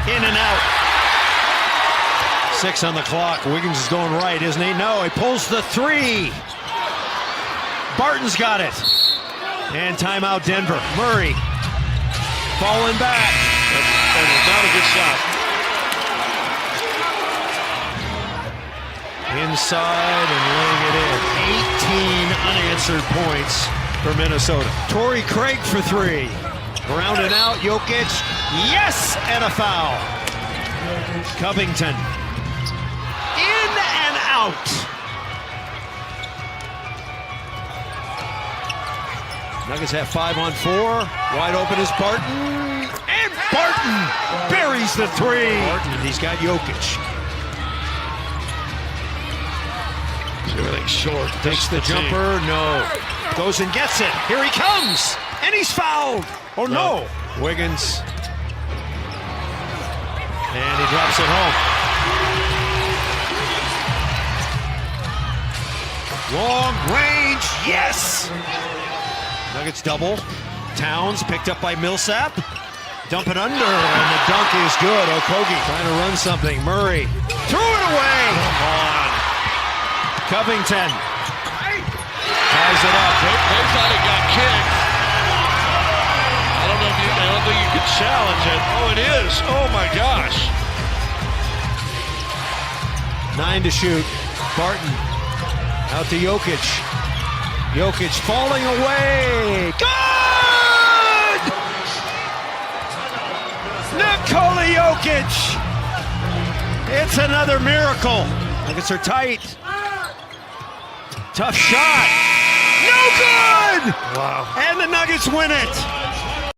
In and out. 6 on the clock. Wiggins is going right, isn't he? No, he pulls the 3. Barton's got it. And timeout Denver. Murray falling back. That was not a good shot. Inside and laying it in. 18 unanswered points for Minnesota. Torrey Craig for 3. Ground and out. Jokic. Yes! And a foul. Covington. In and out. Nuggets have 5 on 4. Wide open is Barton. And Barton buries the 3. Barton, he's got Jokic. Really short. Takes the jumper. No. Goes and gets it. Here he comes. And he's fouled. Oh, no. Wiggins. And he drops it home. Long range. Yes. Nuggets double. Towns picked up by Millsap. Dump it under. And the dunk is good. Okogie trying to run something. Murray. Threw it away. Come on. Covington ties it up. They thought it got kicked. I don't think you could challenge it. Oh, it is. Oh my gosh. 9 to shoot. Barton out to Jokic. Jokic falling away. Good! Nikola Jokic. It's another miracle. Nuggets are tight. Tough shot. No good! Wow. And the Nuggets win it.